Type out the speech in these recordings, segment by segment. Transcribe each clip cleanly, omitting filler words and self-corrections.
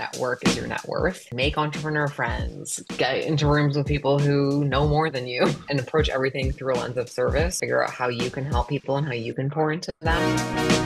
network is your net worth. Make entrepreneur friends, get into rooms with people who know more than you, and approach everything through a lens of service. Figure out how you can help people and how you can pour into them.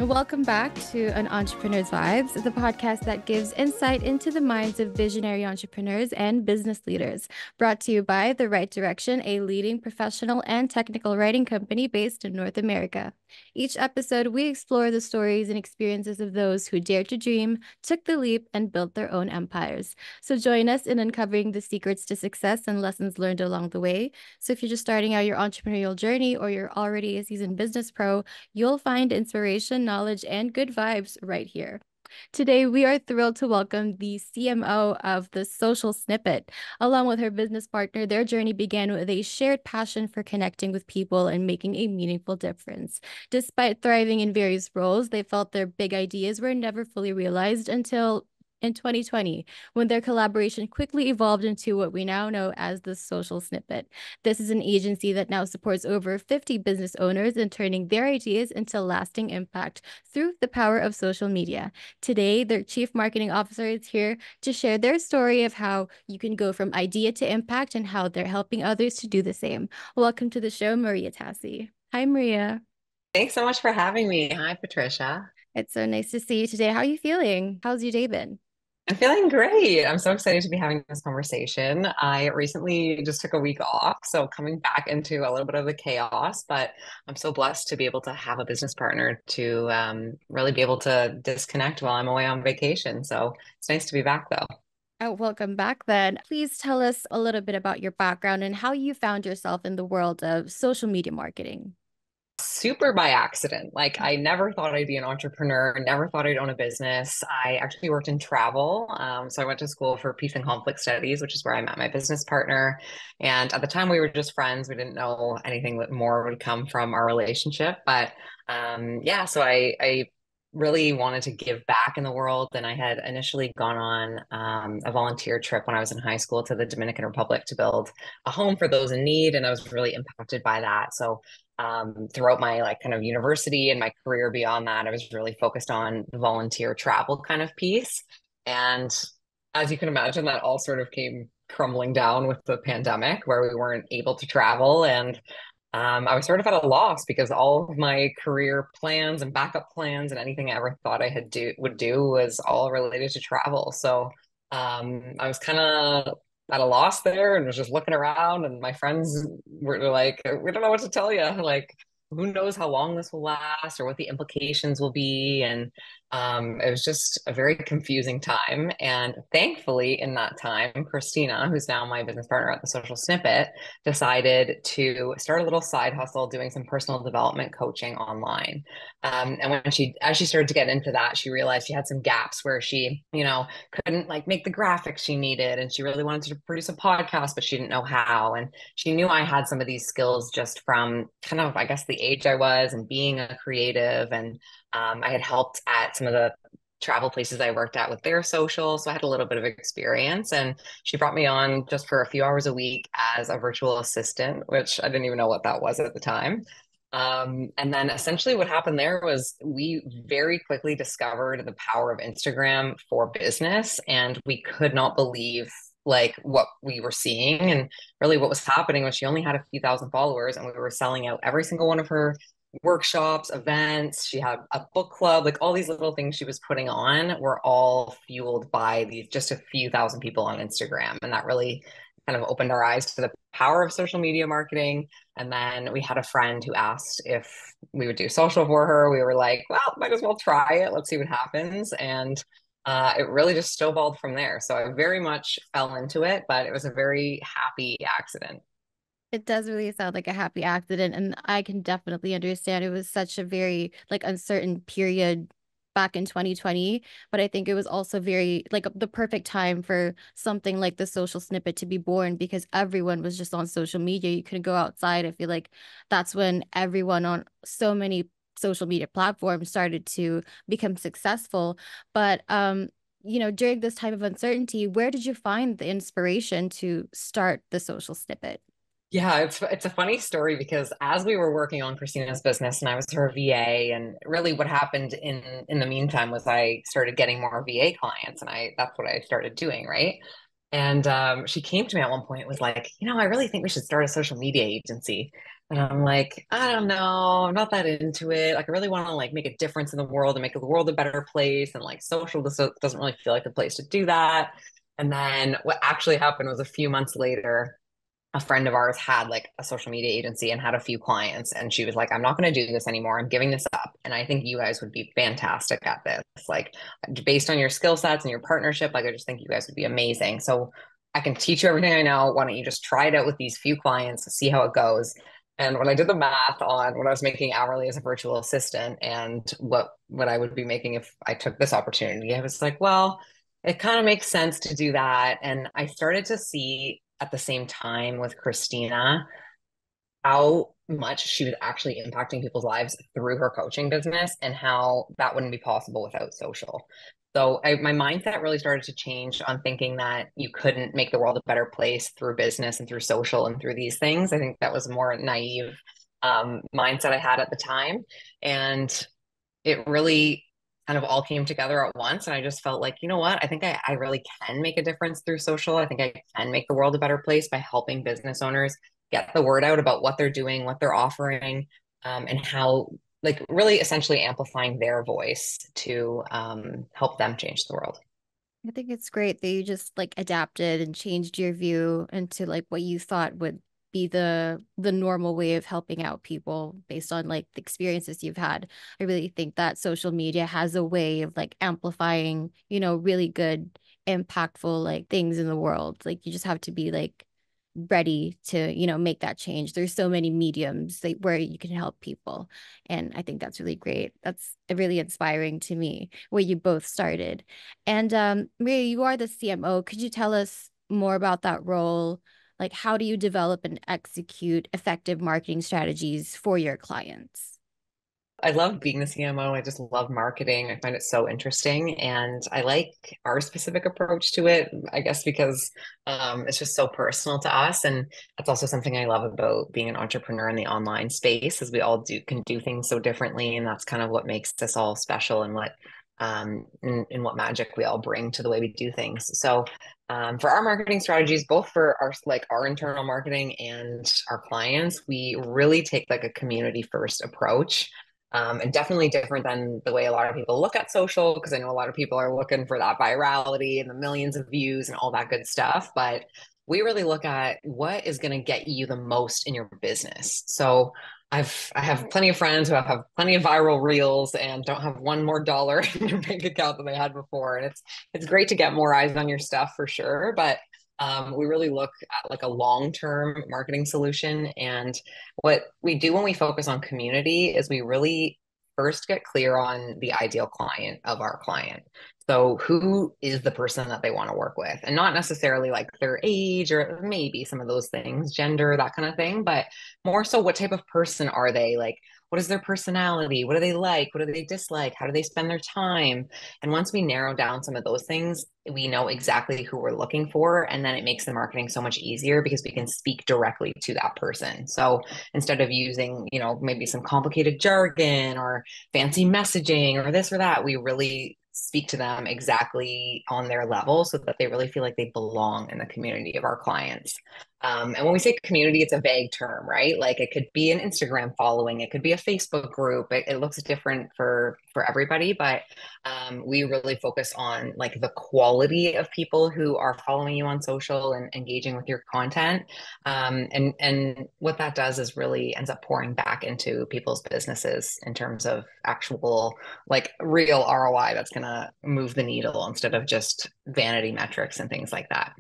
Welcome back to An Entrepreneur's Vibes, the podcast that gives insight into the minds of visionary entrepreneurs and business leaders. Brought to you by The Right Direction, a leading professional and technical writing company based in North America. Each episode, we explore the stories and experiences of those who dared to dream, took the leap, and built their own empires. So join us in uncovering the secrets to success and lessons learned along the way. So if you're just starting out your entrepreneurial journey or you're already a seasoned business pro, you'll find inspiration, knowledge, and good vibes right here. Today, we are thrilled to welcome the CMO of The Social Snippet. Along with her business partner, their journey began with a shared passion for connecting with people and making a meaningful difference. Despite thriving in various roles, they felt their big ideas were never fully realized until in 2020, when their collaboration quickly evolved into what we now know as the Social Snippet. This is an agency that now supports over 50 business owners in turning their ideas into lasting impact through the power of social media. Today, their chief marketing officer is here to share their story of how you can go from idea to impact and how they're helping others to do the same. Welcome to the show, Maria Tassi. Hi, Maria. Thanks so much for having me. Hi, Patricia. It's so nice to see you today. How are you feeling? How's your day been? I'm feeling great. I'm so excited to be having this conversation. I recently just took a week off, so coming back into a little bit of the chaos, but I'm so blessed to be able to have a business partner to really be able to disconnect while I'm away on vacation. So it's nice to be back though. Oh, welcome back then. Please tell us a little bit about your background and how you found yourself in the world of social media marketing. Super by accident. Like I never thought I'd be an entrepreneur, never thought I'd own a business. I actually worked in travel. So I went to school for peace and conflict studies, which is where I met my business partner. And at the time we were just friends. We didn't know anything that more would come from our relationship. But yeah, so I really wanted to give back in the world. And I had initially gone on a volunteer trip when I was in high school to the Dominican Republic to build a home for those in need. And I was really impacted by that. So throughout my like kind of university and my career beyond that, I was really focused on the volunteer travel kind of piece. And as you can imagine, that all sort of came crumbling down with the pandemic where we weren't able to travel. And I was sort of at a loss because all of my career plans and backup plans and anything I ever thought I had would do was all related to travel. So I was kind of at a loss there and was just looking around, and my friends were like, "We don't know what to tell you. Like, who knows how long this will last or what the implications will be?" And it was just a very confusing time. And thankfully, in that time, Christina, who's now my business partner at the Social Snippet, decided to start a little side hustle doing some personal development coaching online. And as she started to get into that, she realized she had some gaps where she, couldn't like make the graphics she needed. And she really wanted to produce a podcast, but she didn't know how. And she knew I had some of these skills just from kind of, I guess, the age I was and being a creative. And I had helped at some of the travel places I worked at with their social. So I had a little bit of experience. And she brought me on just for a few hours a week as a virtual assistant, which I didn't even know what that was at the time. And then essentially what happened there was we very quickly discovered the power of Instagram for business, and we could not believe like what we were seeing. And really what was happening was she only had a few thousand followers, and we were selling out every single one of her workshops, events. She had a book club, like all these little things she was putting on were all fueled by these just a few thousand people on Instagram. And that really kind of opened our eyes to the power of social media marketing. And then we had a friend who asked if we would do social for her. We were like, well, might as well try it. Let's see what happens. And it really just snowballed from there. So I very much fell into it, but it was a very happy accident. It does really sound like a happy accident, and I can definitely understand it was such a very like uncertain period back in 2020, but I think it was also very like the perfect time for something like the Social Snippet to be born because everyone was just on social media. You couldn't go outside. I feel like that's when everyone on so many social media platforms started to become successful. But during this time of uncertainty, where did you find the inspiration to start the social snippet? Yeah, it's a funny story because as we were working on Christina's business and I was her VA, and really what happened in the meantime was I started getting more VA clients, and I that's what I started doing, right? And she came to me at one point and was like, I really think we should start a social media agency. And I'm like, I don't know, I'm not that into it. Like, I really want to like make a difference in the world and make the world a better place. And like, social doesn't really feel like the place to do that. And then what actually happened was a few months later, a friend of ours had like a social media agency and had a few clients, and she was like, I'm not going to do this anymore, I'm giving this up, and I think you guys would be fantastic at this, like based on your skill sets and your partnership, like I just think you guys would be amazing, so I can teach you everything I know. Why don't you just try it out with these few clients, see how it goes? And when I did the math on what I was making hourly as a virtual assistant and what I would be making if I took this opportunity, I was like, well, it kind of makes sense to do that. And I started to see at the same time with Christina how much she was actually impacting people's lives through her coaching business and how that wouldn't be possible without social. So my mindset really started to change on thinking that you couldn't make the world a better place through business and through social and through these things. I think that was a more naive mindset I had at the time. And it really kind of all came together at once. And I just felt like, you know what? I think I really can make a difference through social. I think I can make the world a better place by helping business owners get the word out about what they're doing, what they're offering, and how, like, really essentially amplifying their voice to help them change the world. I think it's great that you just like adapted and changed your view into like what you thought would be the normal way of helping out people based on like the experiences you've had. I really think that social media has a way of like amplifying, really good, impactful like things in the world. Like you just have to be like ready to, make that change. There's so many mediums that, where you can help people. And I think that's really great. That's really inspiring to me where you both started. And Maria, you are the CMO. Could you tell us more about that role? Like, how do you develop and execute effective marketing strategies for your clients? I love being the CMO. I just love marketing. I find it so interesting. And I like our specific approach to it, I guess, because it's just so personal to us. And that's also something I love about being an entrepreneur in the online space, is we all can do things so differently. And that's kind of what makes us all special, and what in what magic we all bring to the way we do things. So for our marketing strategies, both for our internal marketing and our clients, we really take like a community first approach, and definitely different than the way a lot of people look at social, because I know a lot of people are looking for that virality and the millions of views and all that good stuff. But we really look at what is going to get you the most in your business. So I have plenty of friends who have plenty of viral reels and don't have one more dollar in their bank account than they had before. And it's great to get more eyes on your stuff for sure. But we really look at like a long-term marketing solution. And what we do when we focus on community is we really first get clear on the ideal client of our client. So who is the person that they want to work with? And not necessarily like their age, or maybe some of those things, gender, that kind of thing, but more so what type of person are they? Like, what is their personality? What do they like? What do they dislike? How do they spend their time? And once we narrow down some of those things, we know exactly who we're looking for. And then it makes the marketing so much easier because we can speak directly to that person. So instead of using, maybe some complicated jargon or fancy messaging or this or that, we really speak to them exactly on their level so that they really feel like they belong in the community of our clients. And when we say community, it's a vague term, right? Like it could be an Instagram following, it could be a Facebook group. It looks different for everybody, but we really focus on like the quality of people who are following you on social and engaging with your content. And what that does is really ends up pouring back into people's businesses in terms of actual like real ROI that's going to move the needle instead of just vanity metrics and things like that.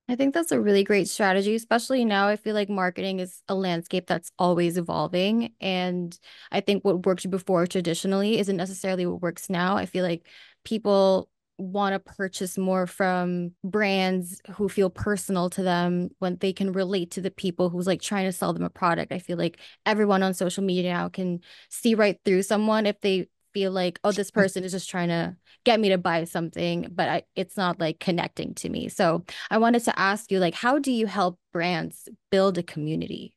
I think that's a really great strategy, especially now. I feel like marketing is a landscape that's always evolving. And I think what worked before traditionally isn't necessarily what works now. I feel like people want to purchase more from brands who feel personal to them when they can relate to the people who's like trying to sell them a product. I feel like everyone on social media now can see right through someone if they feel like, oh, this person is just trying to get me to buy something, but it's not like connecting to me. So I wanted to ask you, like, how do you help brands build a community?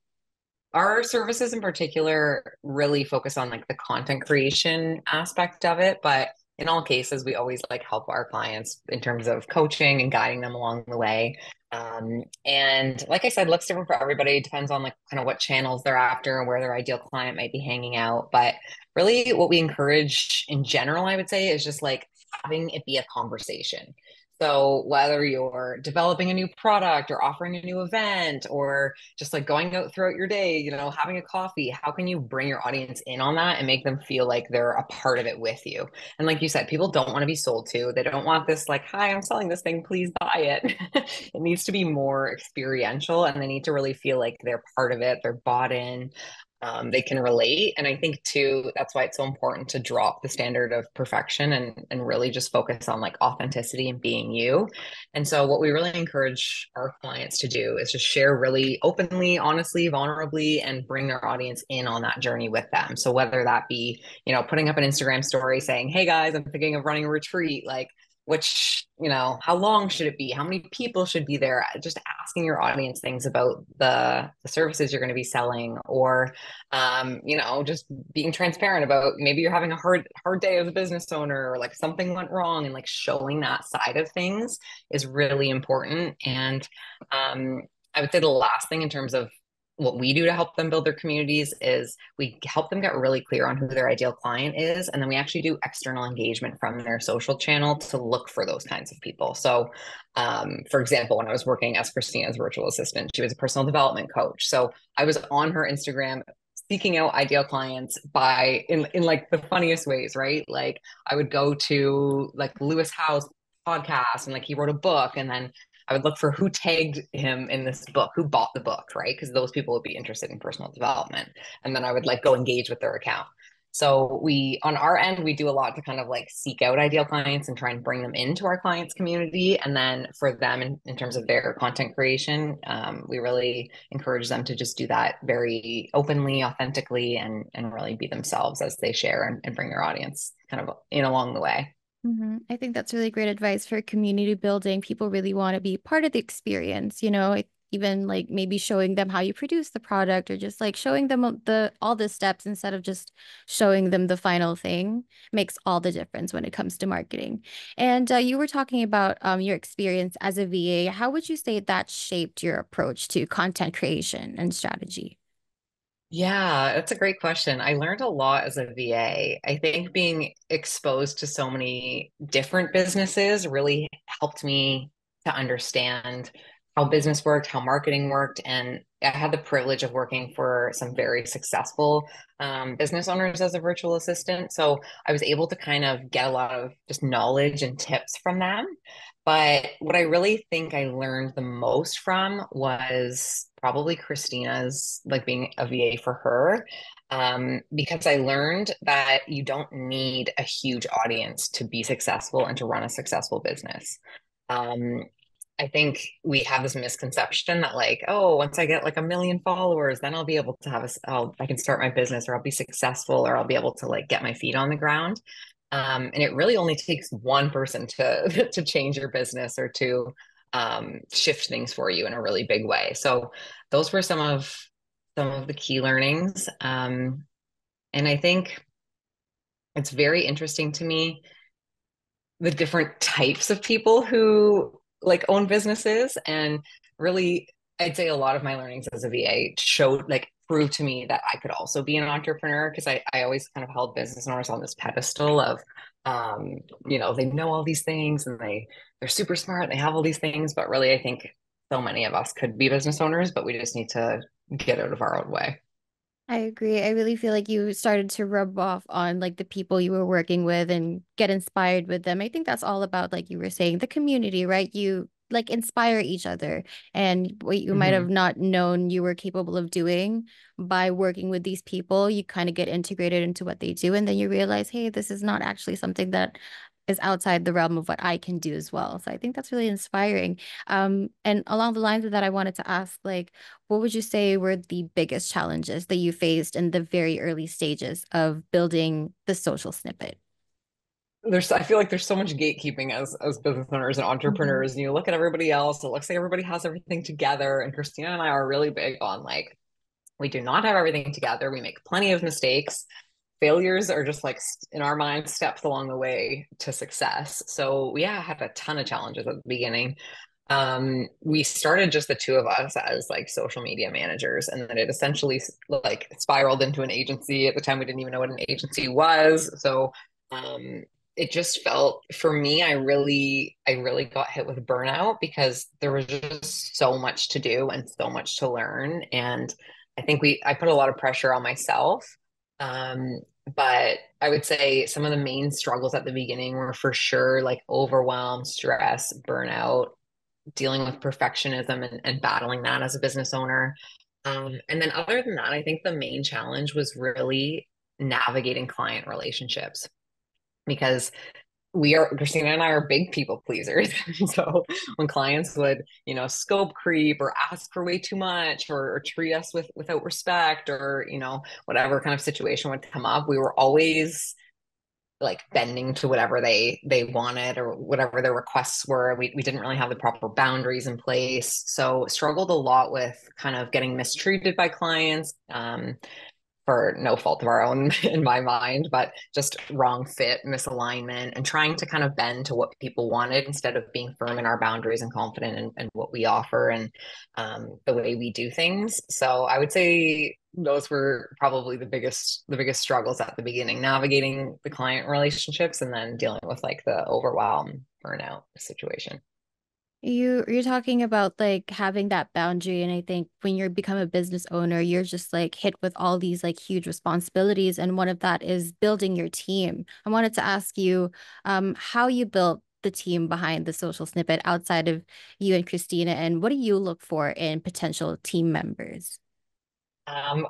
Our services in particular really focus on like the content creation aspect of it, but in all cases, we always like help our clients in terms of coaching and guiding them along the way. And like I said, looks different for everybody. It depends on like kind of what channels they're after and where their ideal client might be hanging out. But really, what we encourage in general, I would say, is just like having it be a conversation. So whether you're developing a new product or offering a new event or just like going out throughout your day, having a coffee, how can you bring your audience in on that and make them feel like they're a part of it with you? And like you said, people don't want to be sold to. They don't want this like, hi, I'm selling this thing, please buy it. It needs to be more experiential and they need to really feel like they're part of it, they're bought in. They can relate. And I think too, that's why it's so important to drop the standard of perfection and really just focus on like authenticity and being you. And so what we really encourage our clients to do is just share really openly, honestly, vulnerably, and bring their audience in on that journey with them. So whether that be, putting up an Instagram story saying, hey guys, I'm thinking of running a retreat, like how long should it be? How many people should be there? Just asking your audience things about the services you're going to be selling, or just being transparent about maybe you're having a hard day as a business owner, or like something went wrong, and like showing that side of things is really important. And I would say the last thing in terms of what we do to help them build their communities is we help them get really clear on who their ideal client is. And then we actually do external engagement from their social channel to look for those kinds of people. So, for example, when I was working as Christina's virtual assistant, she was a personal development coach. So I was on her Instagram seeking out ideal clients by in like the funniest ways, right? Like I would go to like Lewis House podcast and like he wrote a book, and then I would look for who tagged him in this book, who bought the book, right? Because those people would be interested in personal development. And then I would like go engage with their account. So on our end, we do a lot to kind of like seek out ideal clients and try and bring them into our clients community. And then for them in terms of their content creation, we really encourage them to just do that very openly, authentically, and really be themselves as they share and bring their audience kind of in along the way. I think that's really great advice for community building. People really want to be part of the experience, even like maybe showing them how you produce the product or just like showing them all the steps instead of just showing them the final thing makes all the difference when it comes to marketing. And you were talking about your experience as a VA. How would you say that shaped your approach to content creation and strategy? Yeah, that's a great question. I learned a lot as a VA. I think being exposed to so many different businesses really helped me to understand how business worked, how marketing worked. And I had the privilege of working for some very successful business owners as a virtual assistant. So I was able to kind of get a lot of just knowledge and tips from them. But what I really think I learned the most from was probably Christina's, like being a VA for her, because I learned that you don't need a huge audience to be successful and to run a successful business. Um, I think we have this misconception that like, oh, once I get like 1 million followers, then I'll be able to I can start my business or I'll be successful or I'll be able to like get my feet on the ground. And it really only takes one person to to change your business or to shift things for you in a really big way. So those were some of the key learnings. And I think it's very interesting to me the different types of people who like own businesses, and really I'd say a lot of my learnings as a VA showed like proved to me that I could also be an entrepreneur, because I always kind of held business owners on this pedestal of they know all these things and they're super smart, they have all these things, but really I think so many of us could be business owners, but we just need to get out of our own way. I agree. I really feel like you started to rub off on like the people you were working with and get inspired with them. I think that's all about, like you were saying, the community, right? You like inspire each other, and what you might have Mhm. not known you were capable of doing by working with these people, you kind of get integrated into what they do. And then you realize, hey, this is not actually something that is outside the realm of what I can do as well. So I think that's really inspiring. And along the lines of that, I wanted to ask, like, what would you say were the biggest challenges that you faced in the very early stages of building the social snippet? I feel like there's so much gatekeeping as business owners and Mhm. entrepreneurs, and you look at everybody else, it looks like everybody has everything together. And Christina and I are really big on like, we do not have everything together. We make plenty of mistakes. Failures are just like in our minds steps along the way to success. So we had a ton of challenges at the beginning. We started just the two of us as like social media managers, and then it essentially like spiraled into an agency. At the time, we didn't even know what an agency was. So it just felt for me, I really got hit with burnout because there was just so much to do and so much to learn. And I put a lot of pressure on myself. Um, but I would say some of the main struggles at the beginning were for sure like overwhelm, stress, burnout, dealing with perfectionism and battling that as a business owner. And then other than that, I think the main challenge was really navigating client relationships because Christina and I are big people pleasers. So when clients would, scope creep or ask for way too much or treat us without respect or, whatever kind of situation would come up, we were always like bending to whatever they wanted or whatever their requests were. We didn't really have the proper boundaries in place. So struggled a lot with kind of getting mistreated by clients. For no fault of our own in my mind, but just wrong fit, misalignment, and trying to kind of bend to what people wanted instead of being firm in our boundaries and confident in what we offer and the way we do things. So I would say those were probably the biggest struggles at the beginning, navigating the client relationships and then dealing with like the overwhelm burnout situation. You're talking about like having that boundary, and I think when you become a business owner, you're just like hit with all these like huge responsibilities, and one of that is building your team. I wanted to ask you how you built the team behind the social snippet outside of you and Christina, and what do you look for in potential team members?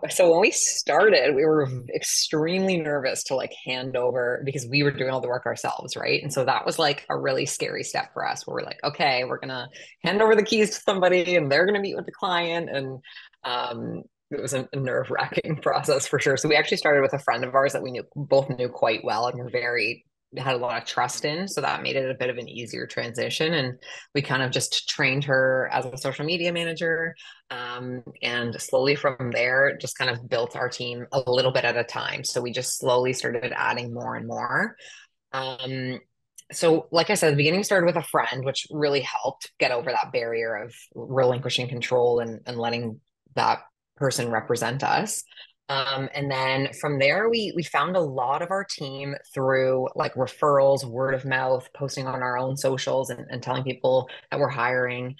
So when we started, we were extremely nervous to like hand over because we were doing all the work ourselves, right? And so that was like a really scary step for us where we're like, okay, we're gonna hand over the keys to somebody and they're gonna meet with the client. And it was a nerve-wracking process for sure. So we actually started with a friend of ours that we both knew quite well and were very had a lot of trust in. So that made it a bit of an easier transition. And we kind of just trained her as a social media manager, and slowly from there, just kind of built our team a little bit at a time. So we just slowly started adding more and more. Um, so, like I said, the beginning started with a friend, which really helped get over that barrier of relinquishing control and letting that person represent us. And then from there, we found a lot of our team through like referrals, word of mouth, posting on our own socials, and telling people that we're hiring.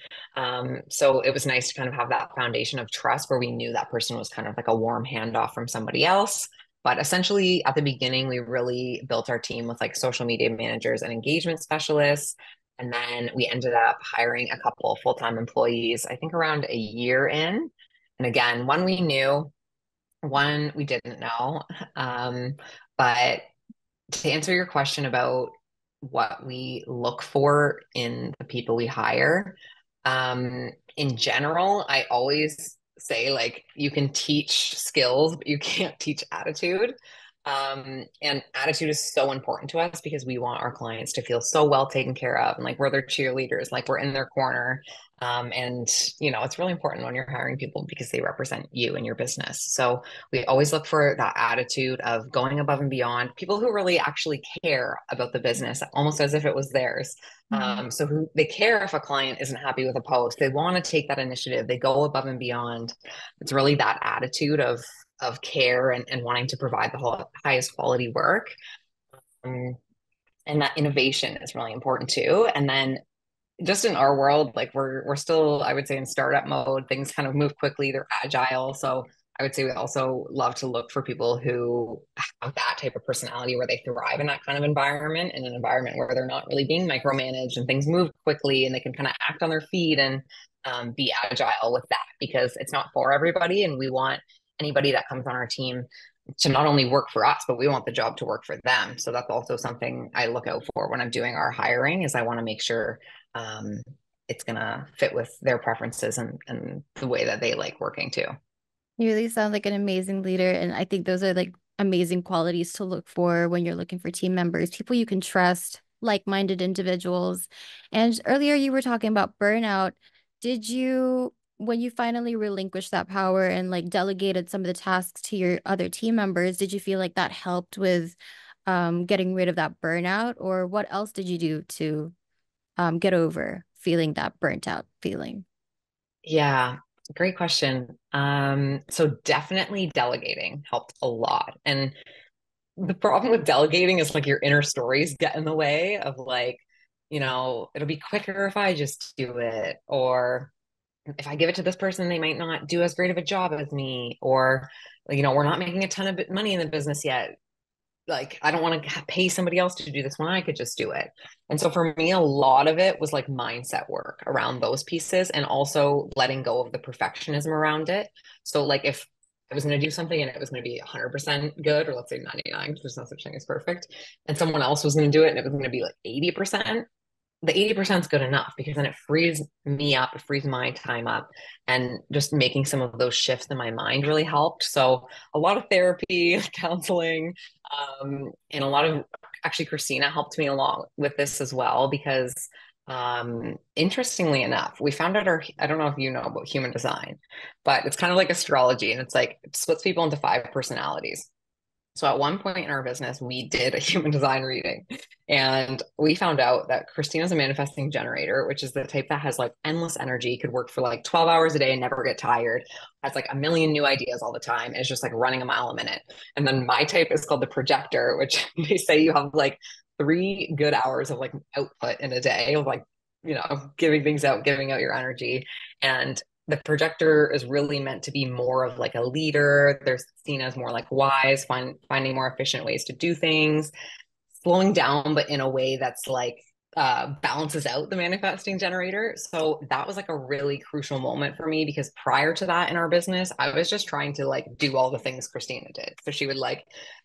So it was nice to kind of have that foundation of trust where we knew that person was kind of like a warm handoff from somebody else. But essentially, at the beginning, we really built our team with like social media managers and engagement specialists. And then we ended up hiring a couple of full-time employees, I think around a year in. And again, one we knew, one we didn't know. Um, but to answer your question about what we look for in the people we hire, in general, I always say like you can teach skills, but you can't teach attitude. And attitude is so important to us because we want our clients to feel so well taken care of and like we're their cheerleaders, like we're in their corner. And it's really important when you're hiring people because they represent you and your business. So we always look for that attitude of going above and beyond, people who really actually care about the business, almost as if it was theirs. So who they care if a client isn't happy with a post, they want to take that initiative, they go above and beyond. It's really that attitude of care and wanting to provide the highest quality work. Um, and that innovation is really important too. And then just in our world, like we're still, I would say, in startup mode. Things kind of move quickly. They're agile. So I would say we also love to look for people who have that type of personality where they thrive in that kind of environment, in an environment where they're not really being micromanaged and things move quickly and they can kind of act on their feet and be agile with that because it's not for everybody. And we want anybody that comes on our team to not only work for us, but we want the job to work for them. So that's also something I look out for when I'm doing our hiring is I want to make sure um, it's going to fit with their preferences and the way that they like working too. You really sound like an amazing leader. And I think those are like amazing qualities to look for when you're looking for team members, people you can trust, like-minded individuals. And earlier you were talking about burnout. Did you, when you finally relinquished that power and like delegated some of the tasks to your other team members, did you feel like that helped with getting rid of that burnout? Or what else did you do to get over feeling that burnt out feeling? Yeah, great question. So definitely delegating helped a lot. And the problem with delegating is like your inner stories get in the way of like, it'll be quicker if I just do it. Or if I give it to this person, they might not do as great of a job as me. Or, we're not making a ton of money in the business yet. Like, I don't want to pay somebody else to do this when I could just do it. And so for me, a lot of it was like mindset work around those pieces and also letting go of the perfectionism around it. So, like, if I was going to do something and it was going to be 100% good, or let's say 99, because there's no such thing as perfect, and someone else was going to do it and it was going to be like 80%, the 80% is good enough because then it frees me up, it frees my time up. And just making some of those shifts in my mind really helped. So a lot of therapy, counseling, and a lot of actually Christina helped me along with this as well because interestingly enough, we found out I don't know if you know about human design, but it's kind of like astrology and it's like it splits people into five personalities. So at one point in our business, we did a human design reading and we found out that Christina's a manifesting generator, which is the type that has like endless energy, could work for like 12 hours a day and never get tired, has like a million new ideas all the time, and is just like running a mile a minute. And then my type is called the projector, which they say you have like 3 good hours of like output in a day of like, giving things out, giving out your energy. And the projector is really meant to be more of like a leader. They're seen as more like wise, finding more efficient ways to do things, slowing down, but in a way that's like balances out the manifesting generator. So that was like a really crucial moment for me because prior to that in our business, I was just trying to like do all the things Christina did. So she would like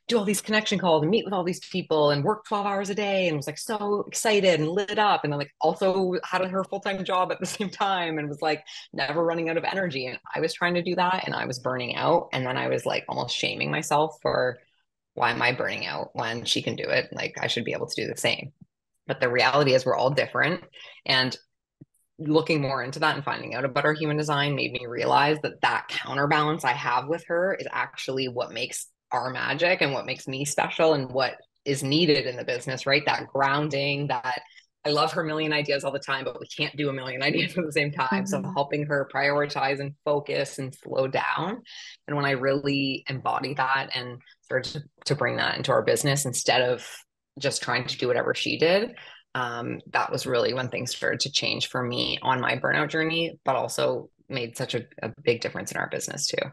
do all these connection calls and meet with all these people and work 12 hours a day and was like so excited and lit up. And then like also had her full-time job at the same time and was like never running out of energy. And I was trying to do that and I was burning out. And then I was like almost shaming myself for why am I burning out when she can do it? Like I should be able to do the same. But the reality is we're all different. And looking more into that and finding out about our human design made me realize that that counterbalance I have with her is actually what makes our magic and what makes me special and what is needed in the business, right? That grounding, that I love her million ideas all the time, but we can't do a million ideas at the same time. So Mhm. helping her prioritize and focus and slow down. And when I really embody that and started to bring that into our business instead of just trying to do whatever she did, that was really when things started to change for me on my burnout journey, but also made such a big difference in our business too.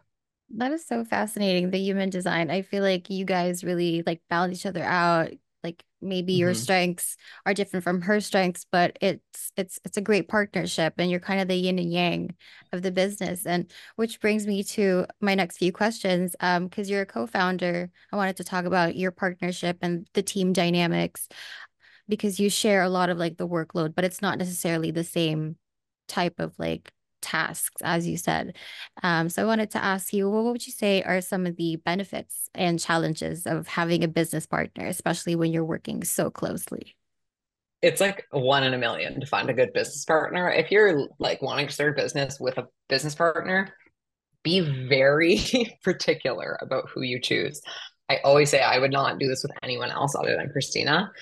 That is so fascinating, the human design. I feel like you guys really like balance each other out. Like maybe your Mm-hmm. strengths are different from her strengths, but it's a great partnership and you're kind of the yin and yang of the business. And which brings me to my next few questions. Because you're a co-founder, I wanted to talk about your partnership and the team dynamics because you share a lot of like the workload, but it's not necessarily the same type of like tasks, as you said. So I wanted to ask you, what would you say are some of the benefits and challenges of having a business partner, especially when you're working so closely? It's like one in a million to find a good business partner. If you're like wanting to start a business with a business partner, be very particular about who you choose. I always say I would not do this with anyone else other than Christina,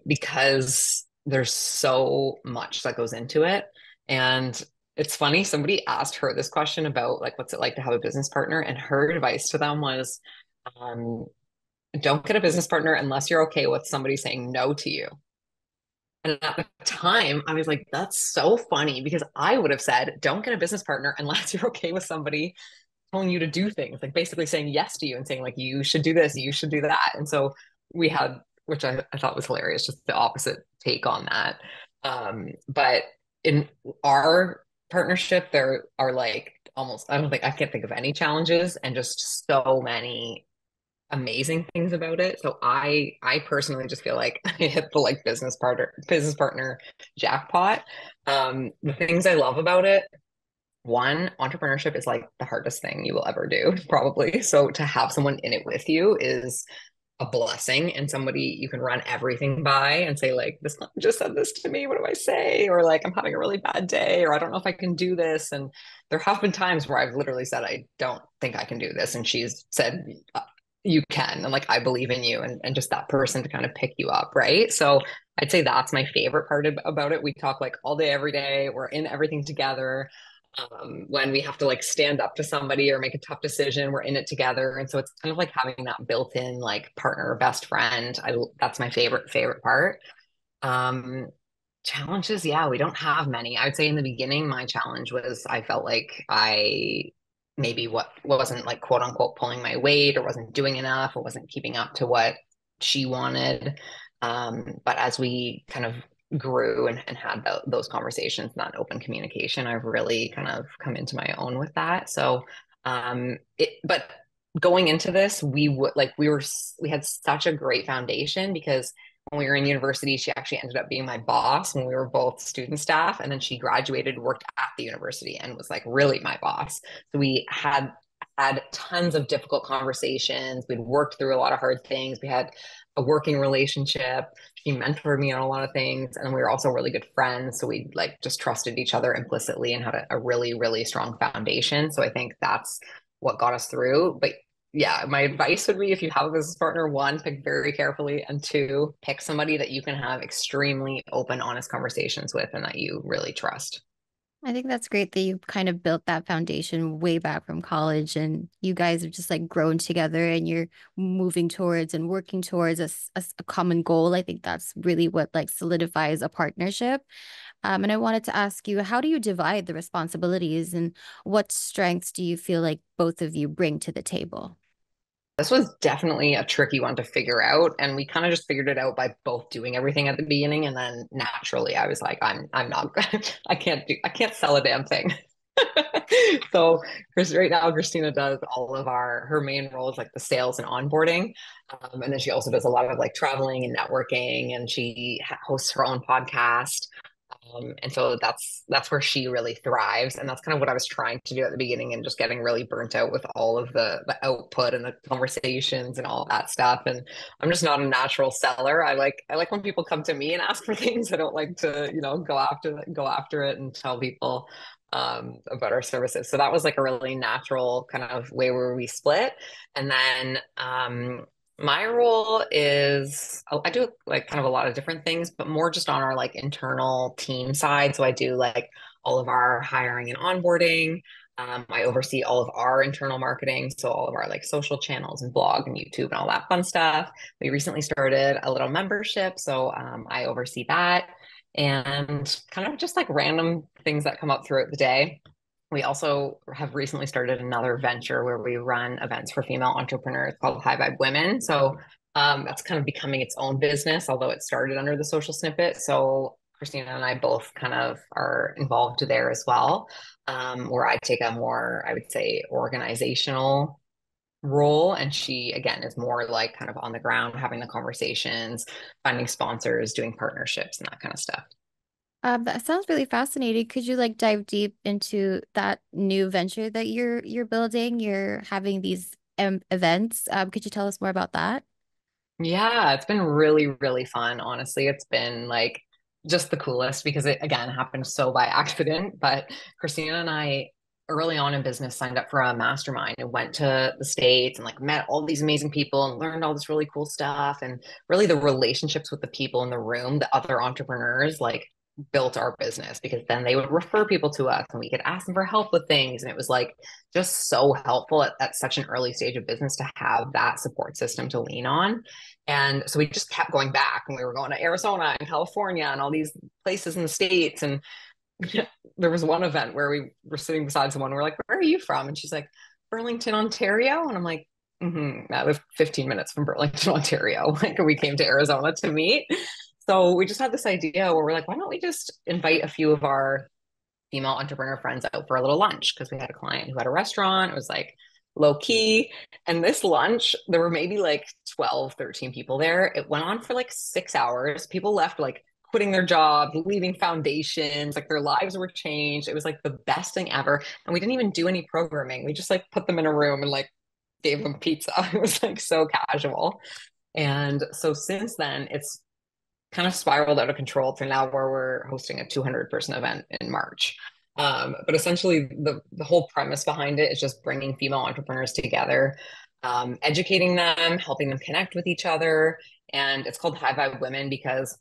because there's so much that goes into it. And it's funny, somebody asked her this question about like, what's it like to have a business partner? And her advice to them was, um, don't get a business partner unless you're okay with somebody saying no to you. And at the time, I was like, that's so funny because I would have said, don't get a business partner unless you're okay with somebody telling you to do things, like basically saying yes to you and saying like you should do this, you should do that. And so we had, which I thought was hilarious, just the opposite take on that. But in our partnership, there are like almost I don't think I can't think of any challenges and just so many amazing things about it. So I personally just feel like I hit the like business partner jackpot. The things I love about it, one, entrepreneurship is like the hardest thing you will ever do, probably. So to have someone in it with you is a blessing, and somebody you can run everything by and say like, this client just said this to me, what do I say? Or like, I'm having a really bad day, or I don't know if I can do this. And there have been times where I've literally said, I don't think I can do this, and she's said, you can, and like, I believe in you, and just that person to kind of pick you up, right? So I'd say that's my favorite part about it. We talk like all day every day, we're in everything together. When we have to like stand up to somebody or make a tough decision, we're in it together. And so it's kind of like having that built-in like partner or best friend. That's my favorite part. um Challenges, yeah, we don't have many. I would say in the beginning, my challenge was I felt like I maybe what wasn't like quote unquote pulling my weight, or wasn't doing enough, or wasn't keeping up to what she wanted. But as we kind of grew and had those conversations, and that open communication, I've really kind of come into my own with that. So, but going into this, we had such a great foundation, because when we were in university, she actually ended up being my boss when we were both student staff. And then she graduated, worked at the university, and was like really my boss. So we had tons of difficult conversations. We'd worked through a lot of hard things. We had a working relationship. She mentored me on a lot of things. And we were also really good friends. So we like just trusted each other implicitly and had a really, really strong foundation. So I think that's what got us through. But yeah, my advice would be, if you have a business partner, one, pick very carefully, and two, pick somebody that you can have extremely open, honest conversations with and that you really trust. I think that's great that you kind of built that foundation way back from college and you guys have just like grown together and you're moving towards and working towards a common goal. I think that's really what like solidifies a partnership. And I wanted to ask you, how do you divide the responsibilities and what strengths do you feel like both of you bring to the table? This was definitely a tricky one to figure out, and we kind of just figured it out by both doing everything at the beginning, and then naturally I was like, I'm not I can't sell a damn thing. So Chris, right now Christina does all of her main roles, like the sales and onboarding. And then she also does a lot of like traveling and networking, and she hosts her own podcast. And so that's where she really thrives. And that's kind of what I was trying to do at the beginning, and just getting really burnt out with all of the output and the conversations and all that stuff. And I'm just not a natural seller. I like when people come to me and ask for things. I don't like to, go after it and tell people about our services. So that was like a really natural kind of way where we split. And then my role is, I do like kind of a lot of different things, but more just on our like internal team side. So I do like all of our hiring and onboarding. I oversee all of our internal marketing, so all of our like social channels and blog and YouTube and all that fun stuff. We recently started a little membership, so I oversee that, and kind of just like random things that come up throughout the day. We also have recently started another venture where we run events for female entrepreneurs called High Vibe Women. So that's kind of becoming its own business, although it started under the social snippet. So Christina and I both kind of are involved there as well, where I take a more, I would say, organizational role. And she, again, is more like kind of on the ground, having the conversations, finding sponsors, doing partnerships, and that kind of stuff. That sounds really fascinating. Could you like dive deep into that new venture that you're building? You're having these events. Could you tell us more about that? Yeah, it's been really, really fun. Honestly, it's been like just the coolest, because it again happened so by accident. But Christina and I, early on in business, signed up for a mastermind and went to the States and like met all these amazing people and learned all this really cool stuff. And really the relationships with the people in the room, the other entrepreneurs, like built our business, because then they would refer people to us and we could ask them for help with things. And it was like just so helpful at such an early stage of business to have that support system to lean on. And so we just kept going back, and we were going to Arizona and California and all these places in the States. And there was one event where we were sitting beside someone. We're like, where are you from? And she's like, Burlington, Ontario. And I'm like, that was 15 minutes from Burlington, Ontario. Like we came to Arizona to meet. So we just had this idea where we're like, why don't we just invite a few of our female entrepreneur friends out for a little lunch? Because we had a client who had a restaurant. It was like low key. And this lunch, there were maybe like 12, 13 people there. It went on for like 6 hours. People left like quitting their jobs, leaving foundations, like their lives were changed. It was like the best thing ever. And we didn't even do any programming. We just like put them in a room and like gave them pizza. It was like so casual. And so since then, it's kind of spiraled out of control to now where we're hosting a 200-person event in March. But essentially, the whole premise behind it is just bringing female entrepreneurs together, educating them, helping them connect with each other. And it's called High Vibe Women because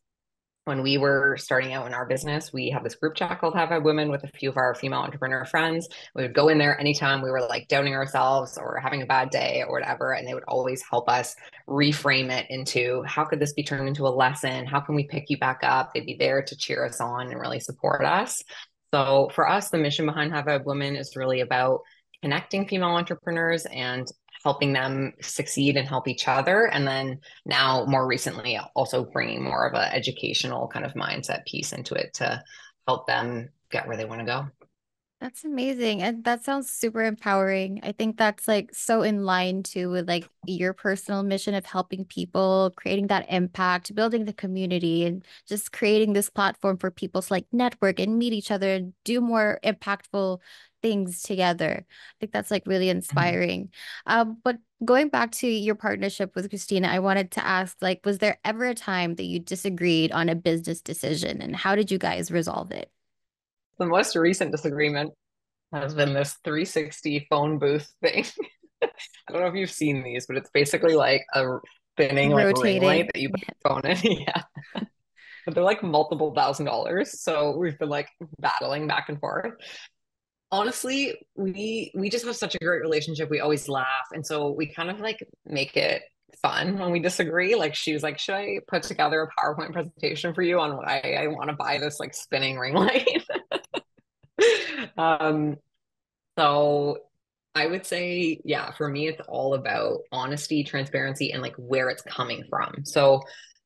when we were starting out in our business, we have this group chat called Have I Women with a few of our female entrepreneur friends. We would go in there anytime we were like downing ourselves or having a bad day or whatever, and they would always help us reframe it into how could this be turned into a lesson? How can we pick you back up? They'd be there to cheer us on and really support us. So for us, the mission behind Have I Women is really about connecting female entrepreneurs and helping them succeed and help each other. And then now more recently also bringing more of an educational kind of mindset piece into it to help them get where they want to go. That's amazing. And that sounds super empowering. I think that's like so in line too with like your personal mission of helping people, creating that impact, building the community, and just creating this platform for people to like network and meet each other and do more impactful things together. I think that's like really Mhm. inspiring. But going back to your partnership with Christina, I wanted to ask, like, was there ever a time that you disagreed on a business decision and how did you guys resolve it? The most recent disagreement has been this 360 phone booth thing. I don't know if you've seen these, but it's basically like a spinning like ring light Rotating. that you put Yeah. your phone in. Yeah. But they're like multiple $1,000s. So we've been like battling back and forth. Honestly, we just have such a great relationship. We always laugh, and so we kind of like make it fun when we disagree. Like she was like, "Should I put together a PowerPoint presentation for you on why I want to buy this like spinning ring light?" um, so I would say, yeah, for me, it's all about honesty, transparency, and like where it's coming from. So,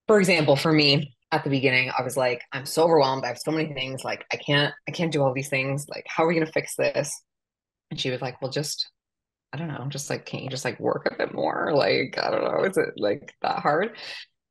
for example, for me at the beginning, I was like, I'm so overwhelmed. I have so many things. Like, I can't do all these things. Like, how are we gonna fix this? And she was like, well, just, I don't know, just like, can't you just like work a bit more? Like, I don't know, is it like that hard?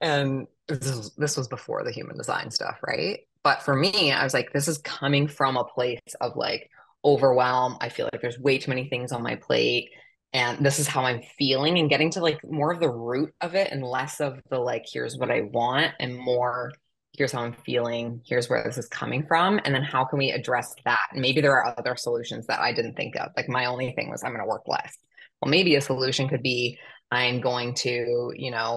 And this was before the human design stuff, right? But for me, I was like, this is coming from a place of like overwhelm. I feel like there's way too many things on my plate. And this is how I'm feeling, and getting to like more of the root of it and less of the like, here's what I want, and more, here's how I'm feeling, here's where this is coming from. And then how can we address that? And maybe there are other solutions that I didn't think of. Like my only thing was I'm going to work less. Well, maybe a solution could be I'm going to,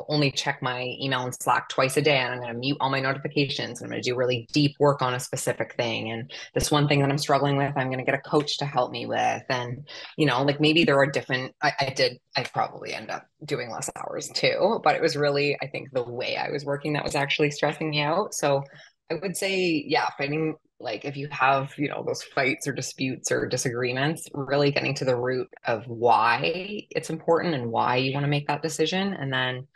only check my email and Slack twice a day, and I'm going to mute all my notifications. I'm going to do really deep work on a specific thing. And this one thing that I'm struggling with, I'm going to get a coach to help me with. And, like maybe there are different, I probably end up doing less hours too, but it was really, I think the way I was working that was actually stressing me out. So I would say, yeah, finding like if you have, those fights or disputes or disagreements, really getting to the root of why it's important and why you want to make that decision. And then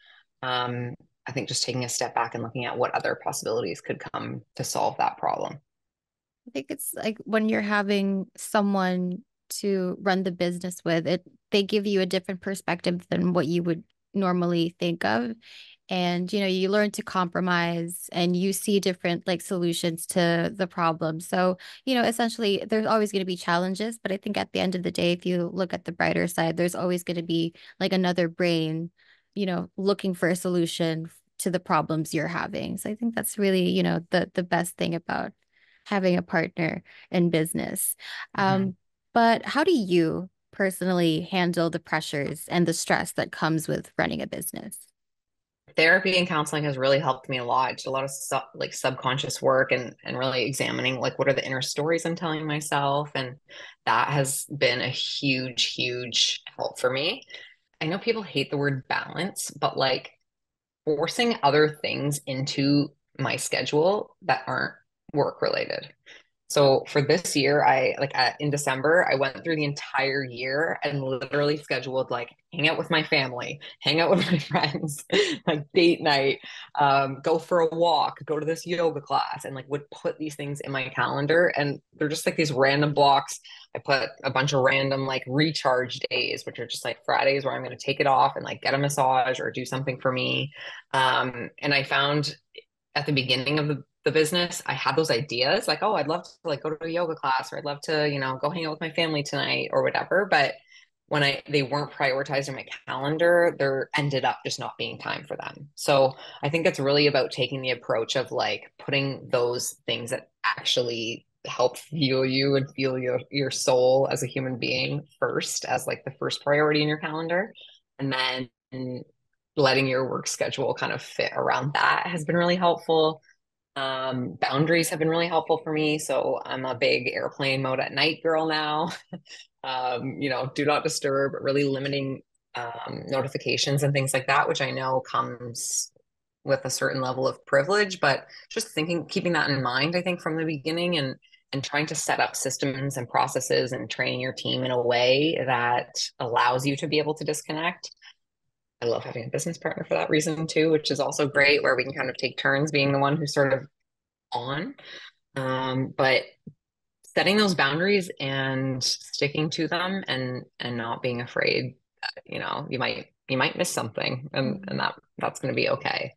um, I think just taking a step back and looking at what other possibilities could come to solve that problem. I think it's like when you're having someone to run the business with it, they give you a different perspective than what you would normally think of. And you learn to compromise and you see different like solutions to the problem. So, essentially there's always going to be challenges, but I think at the end of the day, if you look at the brighter side, there's always going to be like another brain, looking for a solution to the problems you're having. So I think that's really, the best thing about having a partner in business. Mhm. Um, but how do you personally handle the pressures and the stress that comes with running a business? Therapy and counseling has really helped me a lot. Just a lot of like subconscious work and really examining like what are the inner stories I'm telling myself, and that has been a huge help for me. I know people hate the word balance, but like forcing other things into my schedule that aren't work related. So for this year, in December, I went through the entire year and literally scheduled like hang out with my family, hang out with my friends, like date night, go for a walk, go to this yoga class, and like would put these things in my calendar. And they're just like these random blocks. I put a bunch of random like recharge days, which are just like Fridays where I'm going to take it off and like get a massage or do something for me. And I found at the beginning of the business, I had those ideas like, oh, I'd love to like go to a yoga class, or I'd love to, go hang out with my family tonight or whatever. But when they weren't prioritized in my calendar, there ended up just not being time for them. So I think it's really about taking the approach of like putting those things that actually help fuel you and fuel your soul as a human being first as like the first priority in your calendar. And then letting your work schedule kind of fit around that has been really helpful. Boundaries have been really helpful for me. So I'm a big airplane mode at night girl now. Do not disturb, really limiting notifications and things like that, which I know comes with a certain level of privilege, but just thinking, keeping that in mind, I think from the beginning and trying to set up systems and processes and training your team in a way that allows you to be able to disconnect. I love having a business partner for that reason too, which is also great where we can kind of take turns being the one who's sort of on. But setting those boundaries and sticking to them and not being afraid that, you might miss something and Mhm. that's going to be okay.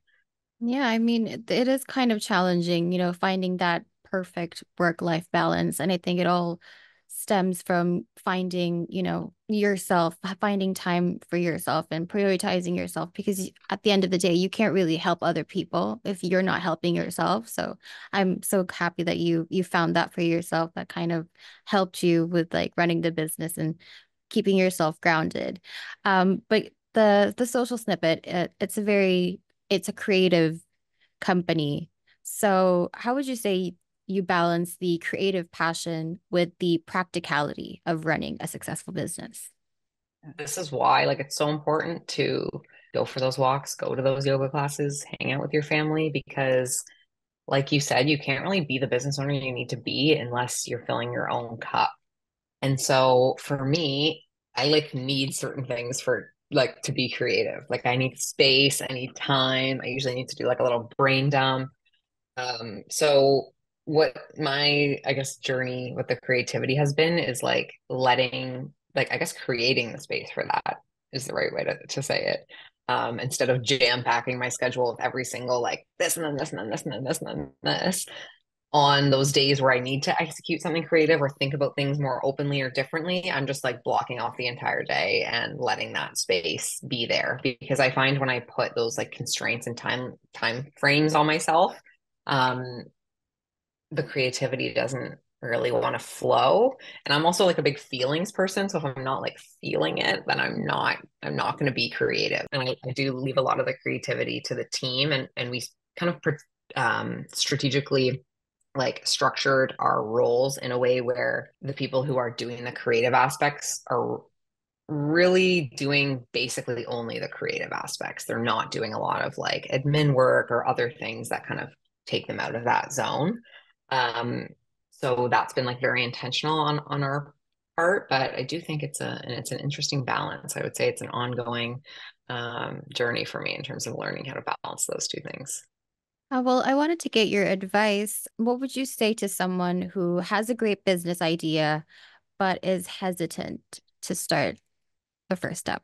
Yeah, I mean, it is kind of challenging, finding that perfect work-life balance. And I think it all stems from finding, yourself, finding time for yourself and prioritizing yourself because at the end of the day, you can't really help other people if you're not helping yourself. So I'm so happy that you found that for yourself that kind of helped you with like running the business and keeping yourself grounded. But the social snippet, it's a creative company. So, how would you say you balance the creative passion with the practicality of running a successful business? This is why like it's so important to go for those walks, go to those yoga classes, hang out with your family because like you said, you can't really be the business owner you need to be unless you're filling your own cup. And so for me, I like need certain things for like to be creative. Like I need space, I need time. I usually need to do like a little brain dump. So what my, I guess, journey with the creativity has been is like letting, like, I guess creating the space for that is the right way to say it. Instead of jam packing my schedule with every single like this and then this and then this and then this and then this on those days where I need to execute something creative or think about things more openly or differently, I'm just like blocking off the entire day and letting that space be there because I find when I put those like constraints and time frames on myself, um, the creativity doesn't really want to flow. And I'm also like a big feelings person. So if I'm not like feeling it, then I'm not going to be creative. And I do leave a lot of the creativity to the team and we kind of strategically like structured our roles in a way where the people who are doing the creative aspects are really doing basically only the creative aspects. They're not doing a lot of like admin work or other things that kind of take them out of that zone. Um, so that's been like very intentional on our part, but I do think it's an interesting balance. I would say it's an ongoing journey for me in terms of learning how to balance those two things. Well, I wanted to get your advice. What would you say to someone who has a great business idea but is hesitant to start the first step?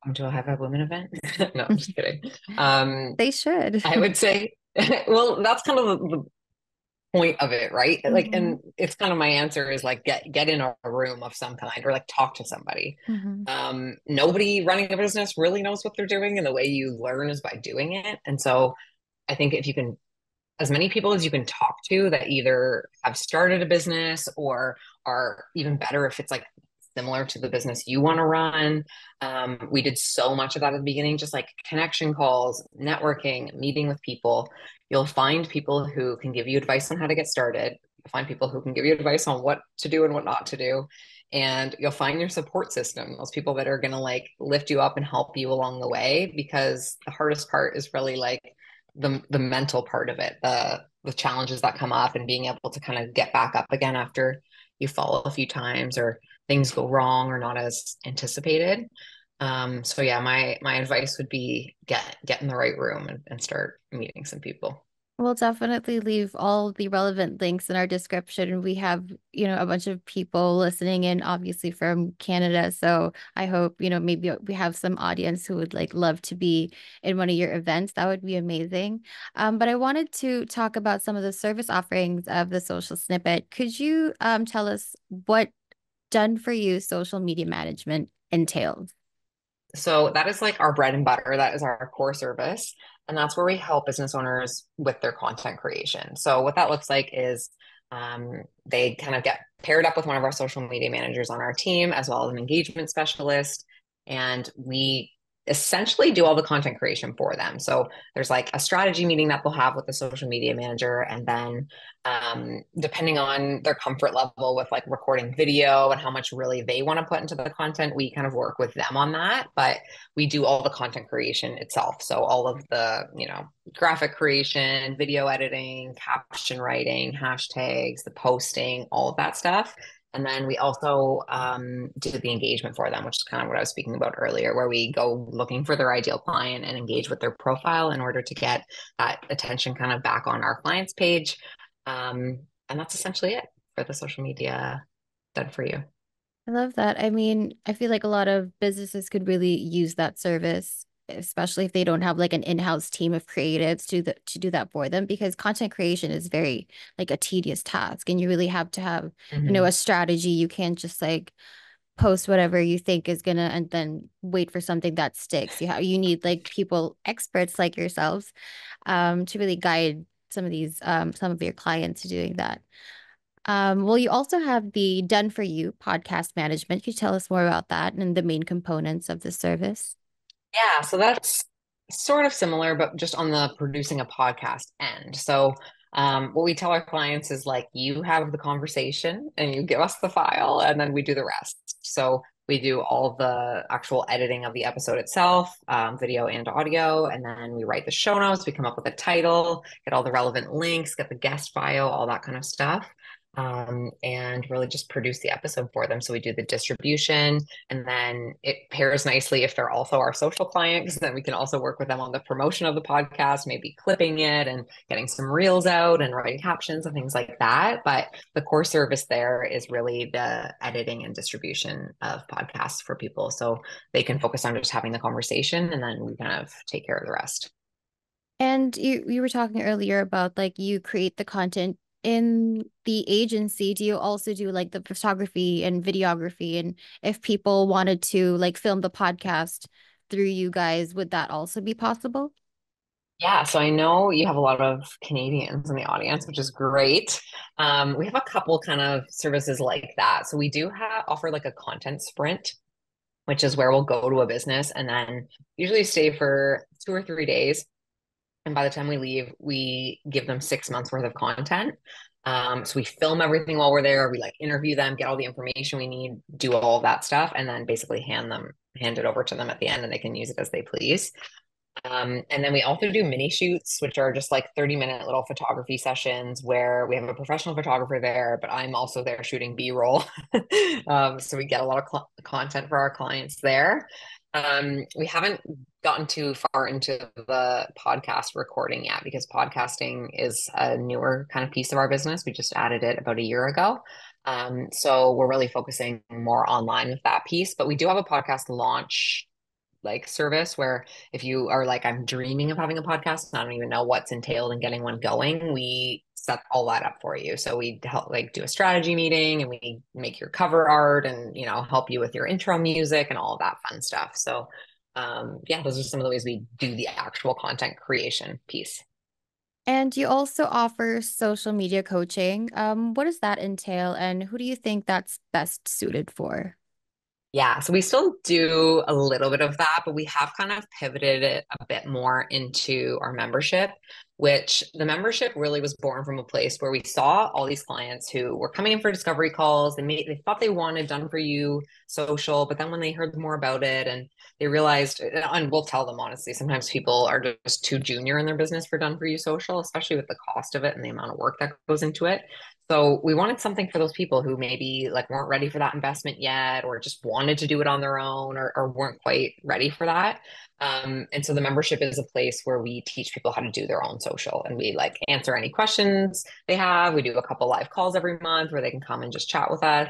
Do I have a women event? No, I'm just kidding. Um, They should. I would say, well, that's kind of the point of it, right? Like, Hmm. and it's kind of my answer is like get in a room of some kind or like talk to somebody. Hmm. Nobody running a business really knows what they're doing, and the way you learn is by doing it. And so I think if you can as many people as you can talk to that either have started a business or are even better if it's like similar to the business you want to run. We did so much of that at the beginning, just like connection calls, networking, meeting with people. You'll find people who can give you advice on how to get started. You'll find people who can give you advice on what to do and what not to do. And you'll find your support system, those people that are going to like lift you up and help you along the way, because the hardest part is really like the mental part of it, the challenges that come up and being able to kind of get back up again after you fall a few times or things go wrong or not as anticipated. So yeah, my advice would be get in the right room and start meeting some people. We'll definitely leave all the relevant links in our description. We have, a bunch of people listening in, obviously from Canada. So I hope, maybe we have some audience who would like love to be in one of your events. That would be amazing. But I wanted to talk about some of the service offerings of the social snippet. Could you tell us what done for you social media management entails? So that is like our bread and butter. That is our core service. And that's where we help business owners with their content creation. So what that looks like is they kind of get paired up with one of our social media managers on our team, as well as an engagement specialist. And we essentially do all the content creation for them. So there's like a strategy meeting that they'll have with the social media manager. And then depending on their comfort level with like recording video and how much really they want to put into the content, we kind of work with them on that. But we do all the content creation itself. So all of the, graphic creation, video editing, caption writing, hashtags, the posting, all of that stuff. And then we also do the engagement for them, which is kind of what I was speaking about earlier, where we go looking for their ideal client and engage with their profile in order to get that attention kind of back on our client's page. And that's essentially it for the social media done for you. I love that. I mean, I feel like a lot of businesses could really use that service, especially if they don't have like an in-house team of creatives to do that for them, because content creation is very like a tedious task, and you really have to have, Mhm. a strategy. You can't just like post whatever you think is gonna and then wait for something that sticks. You need like people, experts like yourselves, to really guide some of your clients to doing that. Well, you also have the Done For You podcast management. Could you tell us more about that and the main components of the service? Yeah, so that's sort of similar, but just on the producing a podcast end. So, what we tell our clients is like, you have the conversation and you give us the file, and then we do the rest. So, we do all the actual editing of the episode itself, video and audio, and then we write the show notes. We come up with a title, get all the relevant links, get the guest file, all that kind of stuff. And really just produce the episode for them. So we do the distribution, and then it pairs nicely if they're also our social clients. Then we can also work with them on the promotion of the podcast, maybe clipping it and getting some reels out and writing captions and things like that. But the core service there is really the editing and distribution of podcasts for people. So they can focus on just having the conversation, and then we kind of take care of the rest. And you were talking earlier about like you create the content in the agency. Do you also do like the photography and videography? And if people wanted to like film the podcast through you guys, would that also be possible? Yeah, so I know you have a lot of Canadians in the audience, which is great. We have a couple kind of services like that. So we do offer like a content sprint, which is where we'll go to a business and then usually stay for 2 or 3 days. And by the time we leave, we give them 6 months worth of content. So we film everything while we're there. We like interview them, get all the information we need, do all of that stuff, and then basically hand it over to them at the end, and they can use it as they please. And then we also do mini shoots, which are just like 30-minute little photography sessions where we have a professional photographer there, but I'm also there shooting B-roll. So we get a lot of content for our clients there. We haven't gotten too far into the podcast recording yet because podcasting is a newer kind of piece of our business. We just added it about a year ago. So we're really focusing more online with that piece, but we do have a podcast launch like service where if you are like, I'm dreaming of having a podcast and I don't even know what's entailed in getting one going, we set all that up for you. So we help like do a strategy meeting and we make your cover art and help you with your intro music and all of that fun stuff. So yeah, those are some of the ways we do the actual content creation piece. And you also offer social media coaching. What does that entail, and who do you think that's best suited for? Yeah, so we still do a little bit of that, but we have kind of pivoted it a bit more into our membership, which the membership really was born from a place where we saw all these clients who were coming in for discovery calls. They thought they wanted done for you social, but then when they heard more about it and they realized, and we'll tell them honestly, sometimes people are just too junior in their business for done for you social, especially with the cost of it and the amount of work that goes into it. So we wanted something for those people who maybe like weren't ready for that investment yet, or just wanted to do it on their own, or weren't quite ready for that. And so the membership is a place where we teach people how to do their own social, and we like answer any questions they have. We do a couple live calls every month where they can come and just chat with us.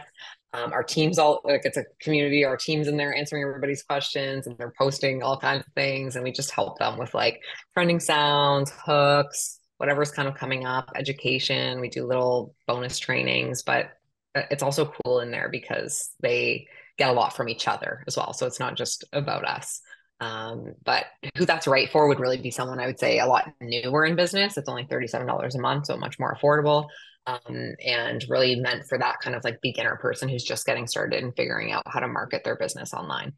Our team's all like it's a community. Our team's in there answering everybody's questions, and they're posting all kinds of things, and we just help them with like trending sounds, hooks, whatever's kind of coming up, education. We do little bonus trainings, but it's also cool in there because they get a lot from each other as well. So it's not just about us. But who that's right for would really be someone I would say a lot newer in business. It's only $37 a month, so much more affordable. And really meant for that kind of like beginner person who's just getting started and figuring out how to market their business online.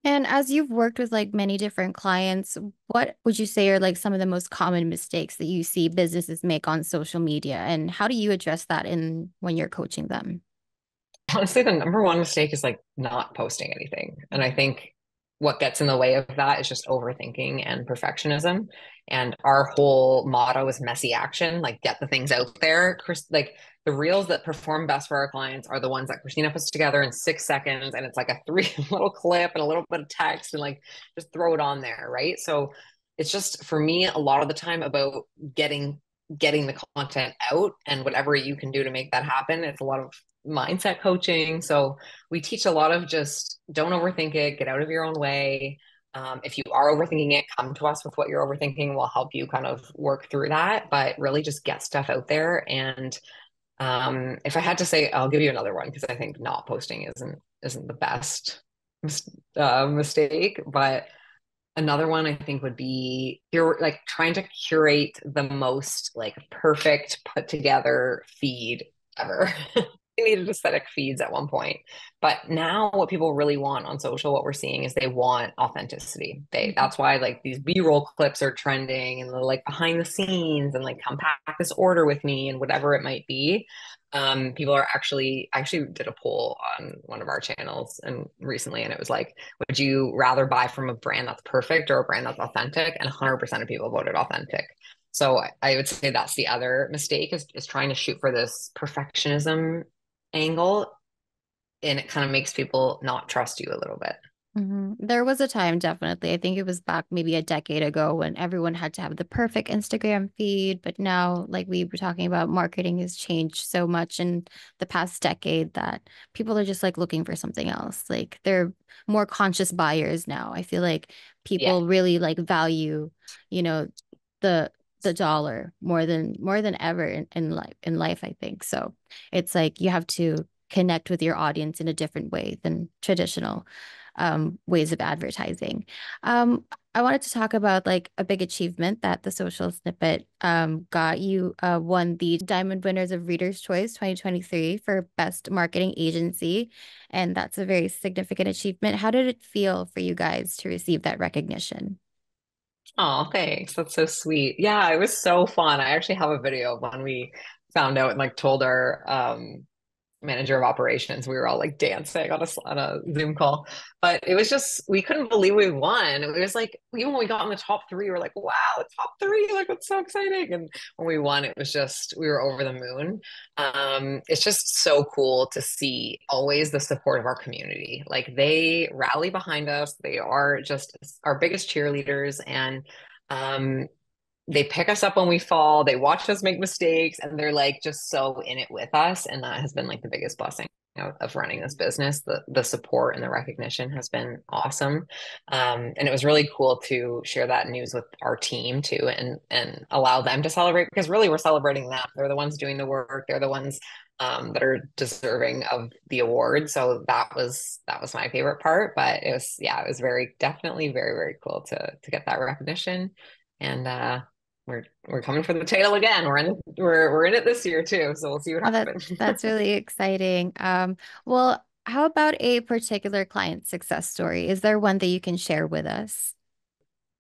And as you've worked with like many different clients, what would you say are like some of the most common mistakes that you see businesses make on social media, and how do you address that in when you're coaching them? Honestly, the number one mistake is like not posting anything. And I think what gets in the way of that is just overthinking and perfectionism. And our whole motto is messy action, like get the things out there. Like the reels that perform best for our clients are the ones that Christina puts together in 6 seconds. And it's like a three little clip and a little bit of text and like just throw it on there. Right. So it's just for me a lot of the time about getting getting the content out and whatever you can do to make that happen. It's a lot of mindset coaching. So we teach a lot of just don't overthink it, get out of your own way. If you are overthinking it, come to us with what you're overthinking. We'll help you kind of work through that, but really just get stuff out there. And if I had to say, I'll give you another one because I think not posting isn't the best mistake, but another one I think would be you're like trying to curate the most like perfect put together feed ever. We needed aesthetic feeds at one point. But now what people really want on social, what we're seeing is they want authenticity. That's why like these B-roll clips are trending and the like behind the scenes and like come pack this order with me and whatever it might be. People are actually I actually did a poll on one of our channels and recently and it was like, would you rather buy from a brand that's perfect or a brand that's authentic? And 100% of people voted authentic. So I would say that's the other mistake is trying to shoot for this perfectionism angle, and it kind of makes people not trust you a little bit. There was a time, definitely. I think it was back maybe a decade ago when everyone had to have the perfect Instagram feed. But now, like we were talking about, marketing has changed so much in the past decade that people are just like looking for something else. Like they're more conscious buyers now. I feel like Yeah. people really like value, you know, the the dollar more than ever in life, I think. So it's like you have to connect with your audience in a different way than traditional ways of advertising. Um, I wanted to talk about like a big achievement that the social snippet got. You won the Diamond Winners of Reader's Choice 2023 for Best Marketing Agency, and that's a very significant achievement. How did it feel for you guys to receive that recognition? Oh, thanks. That's so sweet. Yeah, it was so fun. I actually have a video of when we found out and like told our manager of operations. We were all like dancing on a Zoom call, but it was just we couldn't believe we won. It was like even when we got in the top three, we were like, "Wow, top three! Like it's so exciting!" And when we won, it was just we were over the moon. It's just so cool to see always the support of our community. Like they rally behind us. They are just our biggest cheerleaders, and um, they pick us up when we fall, they watch us make mistakes, and they're like just so in it with us. And that has been like the biggest blessing of running this business. The support and the recognition has been awesome. And it was really cool to share that news with our team too and allow them to celebrate because really we're celebrating them. They're the ones doing the work, they're the ones that are deserving of the award. So that was my favorite part. But it was yeah, it was very definitely very, very cool to get that recognition. And we're coming for the tail again. We're in it this year too, so we'll see what Oh, happens. that's really exciting. Well, how about a particular client success story? Is there one that you can share with us?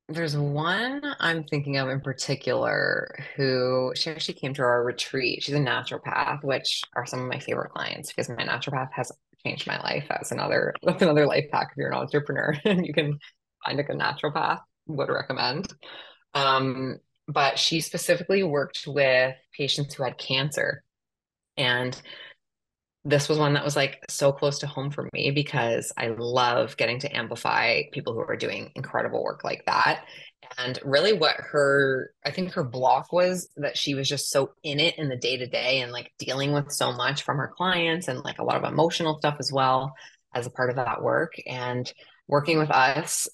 There's one I'm thinking of in particular who she actually came to our retreat. She's a naturopath, which are some of my favorite clients because my naturopath has changed my life. That's another life hack if you're an entrepreneur and you can find a good naturopath, would recommend. Um, but she specifically worked with patients who had cancer. And this was one that was like so close to home for me because I love getting to amplify people who are doing incredible work like that. And really, I think her block was that she was just so in it in the day to day and like dealing with so much from her clients and like a lot of emotional stuff as well as a part of that work. And working with us,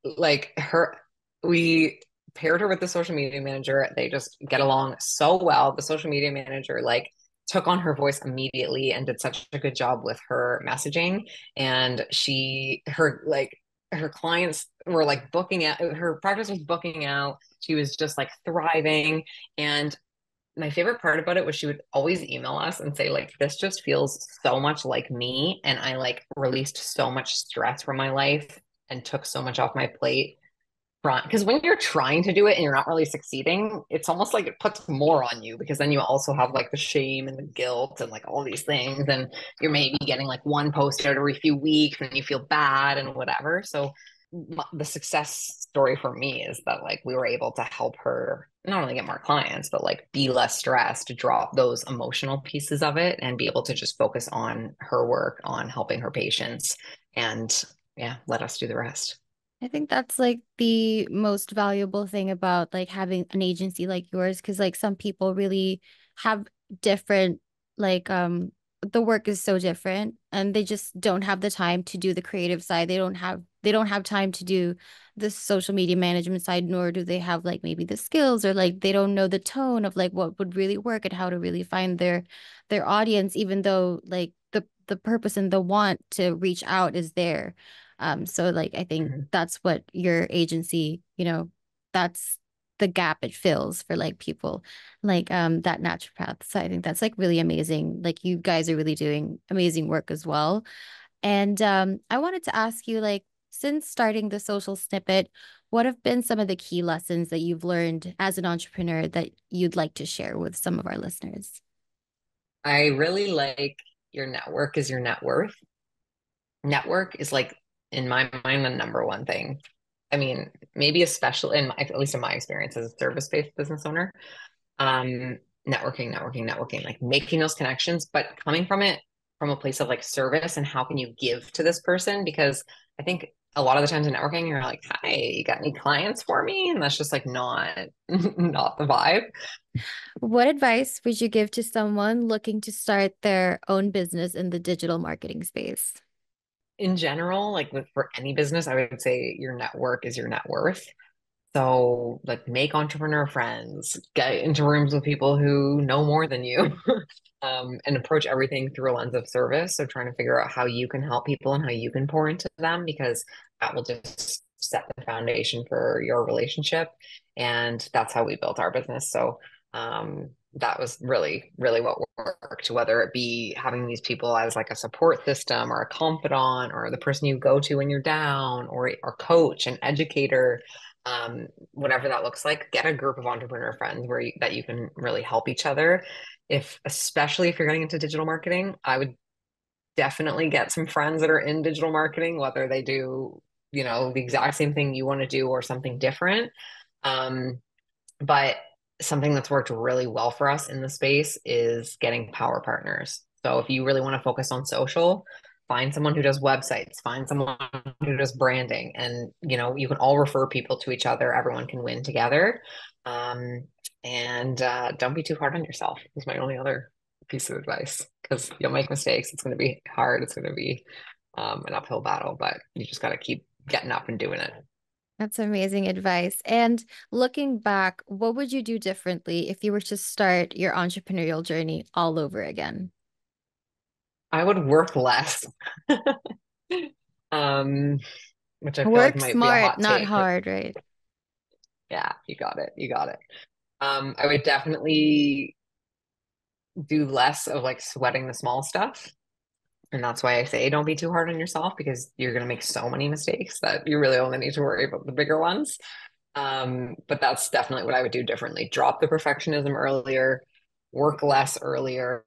like her, we paired her with the social media manager. They just get along so well. The social media manager like took on her voice immediately and did such a good job with her messaging. And her clients were like booking out, her practice was booking out. She was just like thriving. And my favorite part about it was she would always email us and say like this just feels so much like me, and I like released so much stress from my life and took so much off my plate, because when you're trying to do it and you're not really succeeding, it's almost like it puts more on you because then you also have like the shame and the guilt and like all these things. And you're maybe getting like one post out every few weeks and you feel bad and whatever. So the success story for me is that like we were able to help her not only get more clients, but like be less stressed, to drop those emotional pieces of it and be able to just focus on her work, on helping her patients, and yeah, let us do the rest. I think that's like the most valuable thing about like having an agency like yours, because like some people really have different like the work is so different and they just don't have the time to do the creative side. They don't have time to do the social media management side, nor do they have like maybe the skills, or like they don't know the tone of like what would really work and how to really find their audience, even though like the purpose and the want to reach out is there. So like I think Mhm. that's what your agency, that's the gap it fills for like people like that naturopath. So I think that's like really amazing. Like you guys are really doing amazing work as well. And I wanted to ask you, like, since starting the social snippet, what have been some of the key lessons that you've learned as an entrepreneur that you'd like to share with some of our listeners? I really like your network is your net worth. Network is like, in my mind, the number one thing. I mean, maybe especially at least in my experience as a service-based business owner, um, networking, like making those connections, but coming from it from a place of like service and how can you give to this person? Because I think a lot of the times in networking, you're like, "Hi, you got any clients for me?" And that's just like not not the vibe. What advice would you give to someone looking to start their own business in the digital marketing space? In general, like for any business, I would say your network is your net worth. So, like, make entrepreneur friends, get into rooms with people who know more than you, and approach everything through a lens of service. So, trying to figure out how you can help people and how you can pour into them, because that will just set the foundation for your relationship. And that's how we built our business. So, that was really, really what worked, whether it be having these people as like a support system or a confidant or the person you go to when you're down, or coach and educator, whatever that looks like. Get a group of entrepreneur friends that you can really help each other. Especially if you're getting into digital marketing, I would definitely get some friends that are in digital marketing, whether they do, the exact same thing you want to do or something different. Um, but something that's worked really well for us in the space is getting power partners. So if you really want to focus on social, find someone who does websites, find someone who does branding, and you can all refer people to each other. Everyone can win together. Um, and don't be too hard on yourself is my only other piece of advice, because you'll make mistakes. It's going to be hard. It's going to be an uphill battle, but you just got to keep getting up and doing it. That's amazing advice. And looking back, what would you do differently if you were to start your entrepreneurial journey all over again? I would work less. um, which I feel like Work might be a smart, hot not take. hard, right? Yeah, you got it. You got it. I would definitely do less of like sweating the small stuff. And that's why I say don't be too hard on yourself, because you're going to make so many mistakes that you really only need to worry about the bigger ones. But that's definitely what I would do differently. Drop the perfectionism earlier, work less earlier,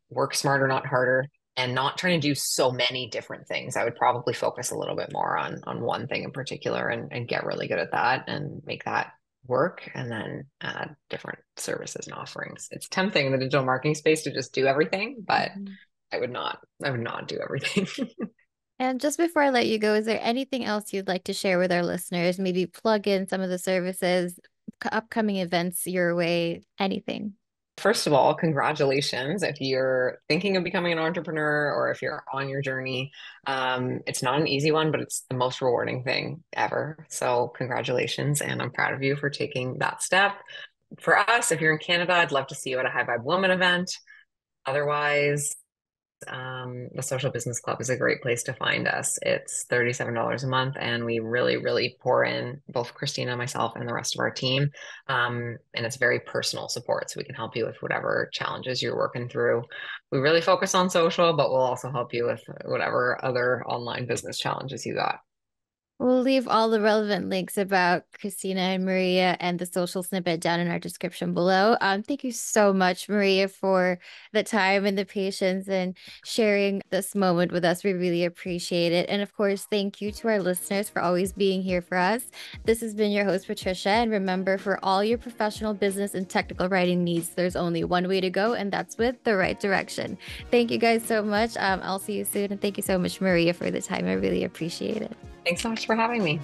work smarter, not harder, and not trying to do so many different things. I would probably focus a little bit more on one thing in particular, and get really good at that and make that work and then add different services and offerings. It's tempting in the digital marketing space to just do everything, but Mhm. I would not do everything. And just before I let you go, is there anything else you'd like to share with our listeners? Maybe plug in some of the services, upcoming events your way, anything. First of all, congratulations. If you're thinking of becoming an entrepreneur or if you're on your journey, it's not an easy one, but it's the most rewarding thing ever. So, congratulations. And I'm proud of you for taking that step. For us, if you're in Canada, I'd love to see you at a High Vibe Woman event. Otherwise, the Social Business Club is a great place to find us. It's $37 a month, and we really, really pour in both Christina, myself, and the rest of our team. And it's very personal support, so we can help you with whatever challenges you're working through. We really focus on social, but we'll also help you with whatever other online business challenges you got. We'll leave all the relevant links about Christina and Maria and the social snippet down in our description below. Thank you so much, Maria, for the time and the patience and sharing this moment with us. We really appreciate it. And of course, thank you to our listeners for always being here for us. This has been your host, Patricia. And remember, for all your professional business and technical writing needs, there's only one way to go, and that's with the right direction. Thank you guys so much. I'll see you soon. And thank you so much, Maria, for the time. I really appreciate it. Thanks so much for having me.